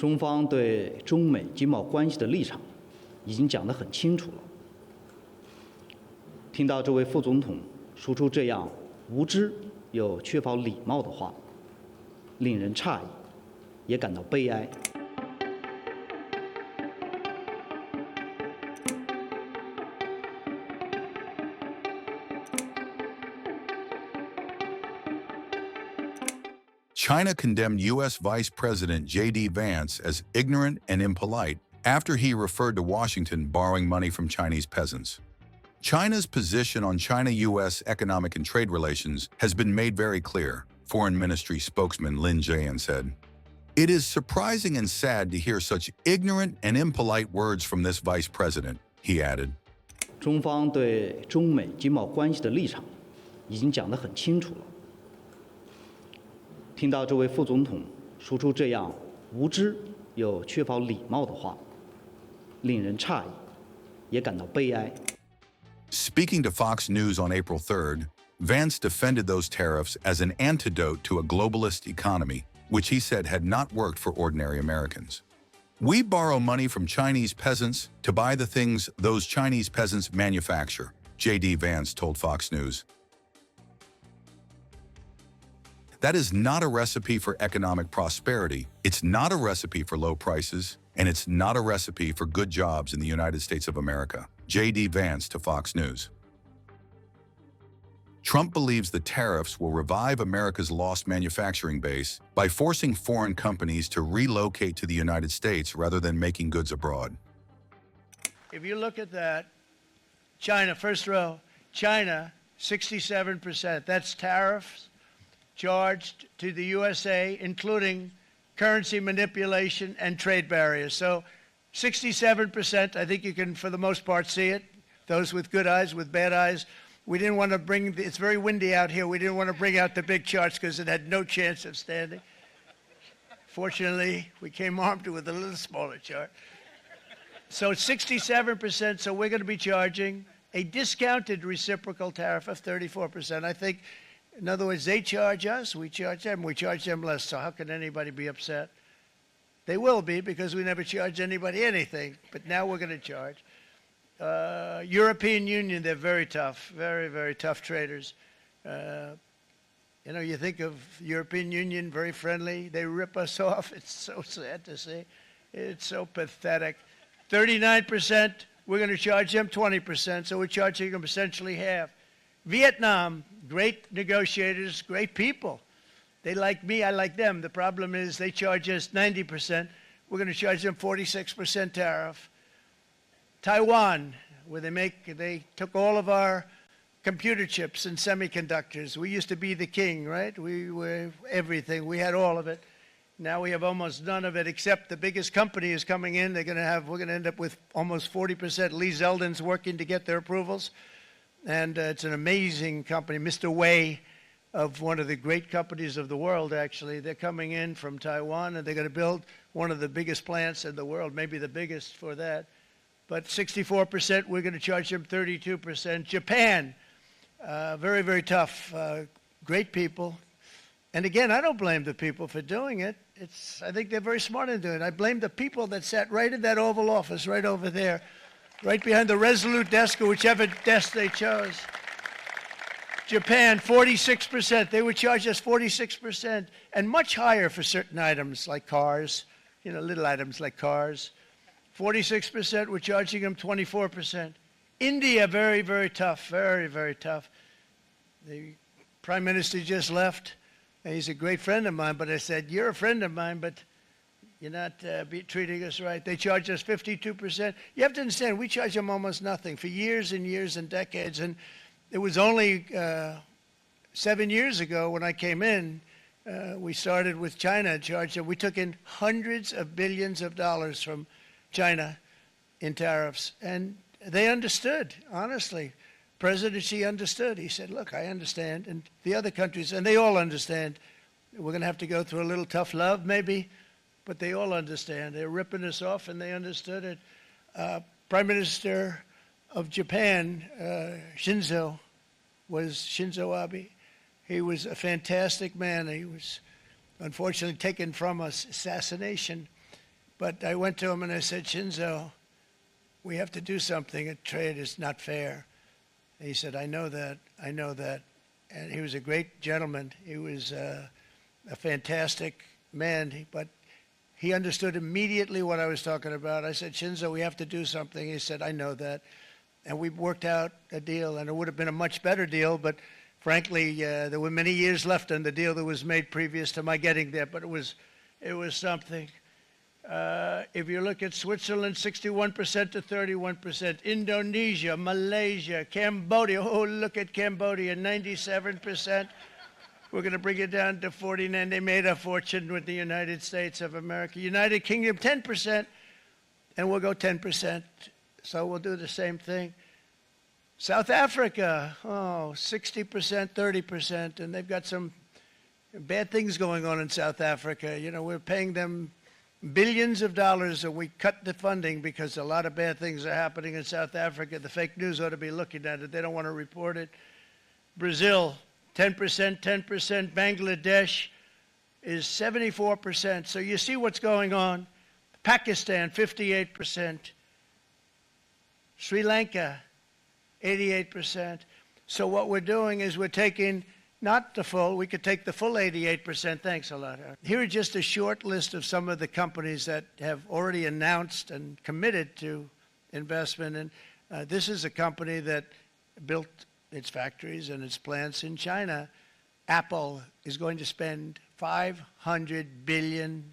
中方对中美经贸关系的立场已经讲得很清楚了。听到这位副总统说出这样无知又缺乏礼貌的话，令人诧异，也感到悲哀。China condemned U.S. Vice President JD Vance as ignorant and impolite after he referred to Washington borrowing money from Chinese peasants. China's position on China-U.S. economic and trade relations has been made very clear, Foreign Ministry spokesman Lin Jian said. It is surprising and sad to hear such ignorant and impolite words from this vice president, he added. 中方对中美经贸关系的立场已经讲得很清楚了。听到这位副总统说出这样无知又缺乏礼貌的话，令人诧异，也感到悲哀。Speaking to Fox News on April 3rd, Vance defended those tariffs as an antidote to a globalist economy, which he said had not worked for ordinary Americans. We borrow money from Chinese peasants to buy the things those Chinese peasants manufacture, JD Vance told Fox News. That is not a recipe for economic prosperity, it's not a recipe for low prices, and it's not a recipe for good jobs in the United States of America, JD Vance to Fox News. Trump believes the tariffs will revive America's lost manufacturing base by forcing foreign companies to relocate to the United States rather than making goods abroad. If you look at that, China, first row, China, 67%. That's tariffs charged to the USA, including currency manipulation and trade barriers. So 67%, I think you can, for the most part, see it. Those with good eyes, with bad eyes. We didn't want to bring, it's very windy out here. We didn't want to bring out the big charts because it had no chance of standing. Fortunately, we came armed with a little smaller chart. So 67%, so we're going to be charging a discounted reciprocal tariff of 34%. I think, in other words, they charge us, we charge them less. So how can anybody be upset? They will be, because we never charge anybody anything, but now we're going to charge. European Union, they're very tough, very, very tough traders. You know, you think of European Union, very friendly. They rip us off. It's so sad to see. It's so pathetic. 39%, we're going to charge them 20%, so we're charging them essentially half. Vietnam, great negotiators, great people. They like me, I like them. The problem is they charge us 90%. We're going to charge them 46% tariff. Taiwan, where they took all of our computer chips and semiconductors. We used to be the king, right? We were everything. We had all of it. Now we have almost none of it, except the biggest company is coming in. We're going to end up with almost 40%. Lee Zeldin's working to get their approvals. And it's an amazing company. Mr. Wei, of one of the great companies of the world, actually. They're coming in from Taiwan, and they're going to build one of the biggest plants in the world, maybe the biggest for that. But 64%, we're going to charge them 32%. Japan, very, very tough, great people. And again, I don't blame the people for doing it. I think they're very smart in doing it. I blame the people that sat right in that Oval Office, right over there, right behind the Resolute desk or whichever desk they chose. Japan, 46%. They would charge us 46%, and much higher for certain items like cars, you know, little items like cars. 46%, we're charging them 24%. India, very, very tough, very, very tough. The Prime Minister just left, and he's a great friend of mine, but I said, you're a friend of mine, but you're not treating us right. They charge us 52%. You have to understand, we charge them almost nothing for years and years and decades, and it was only 7 years ago when I came in, we started with China and charged them. We took in hundreds of billions of dollars from China in tariffs, and they understood, honestly. President Xi understood. He said, look, I understand, and the other countries, and they all understand. We're going to have to go through a little tough love, maybe, but they all understand. They're ripping us off, and they understood it. Prime Minister of Japan, Shinzo Abe. He was a fantastic man. He was unfortunately taken from us, assassination. But I went to him and I said, Shinzo, we have to do something. A trade is not fair. And he said, I know that. I know that. And he was a great gentleman. He was a fantastic man, but he understood immediately what I was talking about. I said, Shinzo, we have to do something. He said, I know that. And we worked out a deal, and it would have been a much better deal, but frankly, there were many years left on the deal that was made previous to my getting there, but it was something. If you look at Switzerland, 61% to 31%, Indonesia, Malaysia, Cambodia, oh, look at Cambodia, 97%. We're going to bring it down to 49. They made a fortune with the United States of America. United Kingdom, 10%, and we'll go 10%. So we'll do the same thing. South Africa, 60%, 30%, and they've got some bad things going on in South Africa. You know, we're paying them billions of dollars, and we cut the funding because a lot of bad things are happening in South Africa. The fake news ought to be looking at it. They don't want to report it. Brazil, 10%, 10%. Bangladesh is 74%. So you see what's going on. Pakistan, 58%. Sri Lanka, 88%. So what we're doing is we're taking not the full, we could take the full 88%. Thanks a lot. Here are just a short list of some of the companies that have already announced and committed to investment. And this is a company that built its factories and its plants in China. Apple is going to spend $500 billion.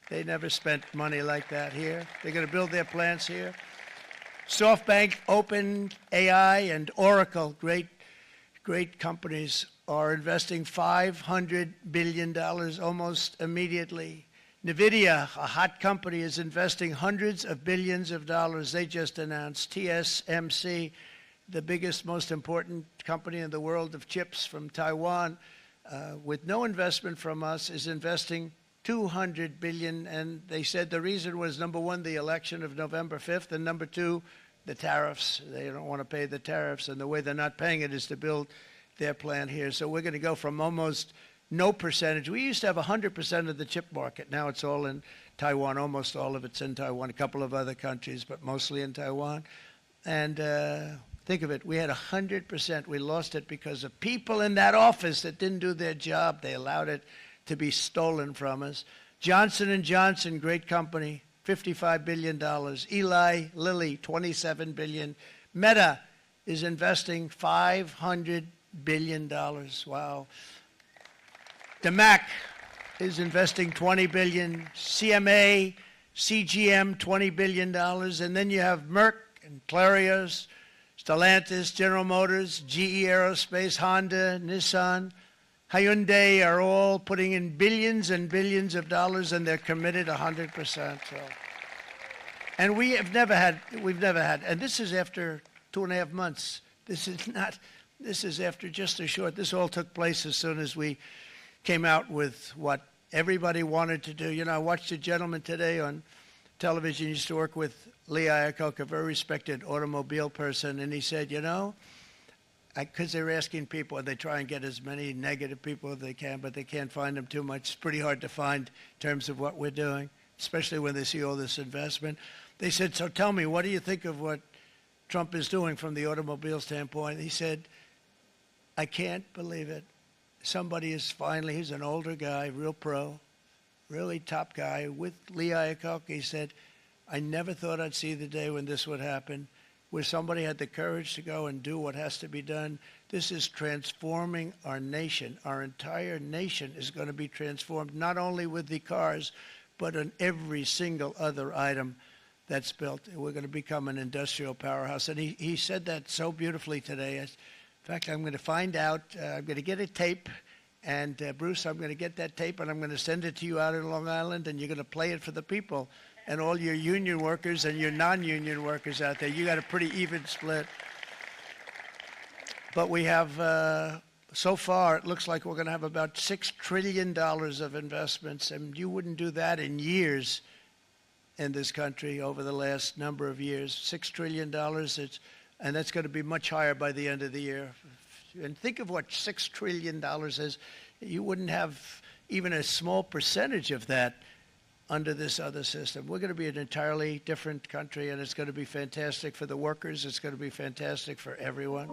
They never spent money like that here. They're going to build their plants here. SoftBank, OpenAI, and Oracle, great companies, are investing $500 billion almost immediately. NVIDIA, a hot company, is investing hundreds of billions of dollars. They just announced. TSMC, the biggest, most important company in the world of chips from Taiwan, with no investment from us, is investing $200 billion. And they said the reason was, number one, the election of November 5th, and number two, the tariffs. They don't want to pay the tariffs, and the way they're not paying it is to build their plant here. So we're going to go from almost no percentage. We used to have 100% of the chip market. Now it's all in Taiwan. Almost all of it's in Taiwan, a couple of other countries, but mostly in Taiwan. And think of it, we had 100%. We lost it because of people in that office that didn't do their job. They allowed it to be stolen from us. Johnson & Johnson, great company, $55 billion. Eli Lilly, $27 billion. Meta is investing $500 billion. Wow. DeMac is investing $20 billion. CMA, CGM, $20 billion. And then you have Merck and Clarios, Stellantis, General Motors, GE Aerospace, Honda, Nissan, Hyundai are all putting in billions and billions of dollars, and they're committed 100%. So. And we've never had, and this is after 2.5 months. This is after just a short, this all took place as soon as we came out with what everybody wanted to do. You know, I watched a gentleman today on television, he used to work with Lee Iacocca, a very respected automobile person, and he said, you know, because they're asking people, and they try and get as many negative people as they can, but they can't find them too much. It's pretty hard to find in terms of what we're doing, especially when they see all this investment. They said, so tell me, what do you think of what Trump is doing from the automobile standpoint? He said, I can't believe it. Somebody is finally, he's an older guy, real pro, really top guy, with Lee Iacocca. He said, I never thought I'd see the day when this would happen, where somebody had the courage to go and do what has to be done. This is transforming our nation. Our entire nation is going to be transformed, not only with the cars, but on every single other item that's built. We're going to become an industrial powerhouse. And he said that so beautifully today. In fact, I'm going to find out, I'm going to get a tape, and Bruce, I'm going to get that tape, and I'm going to send it to you out in Long Island, and you're going to play it for the people. And all your union workers and your non-union workers out there, you got a pretty even split. But we have, so far, it looks like we're going to have about $6 trillion of investments, and you wouldn't do that in years in this country over the last number of years. $6 trillion, and that's going to be much higher by the end of the year. And think of what $6 trillion is. You wouldn't have even a small percentage of that under this other system. We're going to be an entirely different country, and it's going to be fantastic for the workers. It's going to be fantastic for everyone.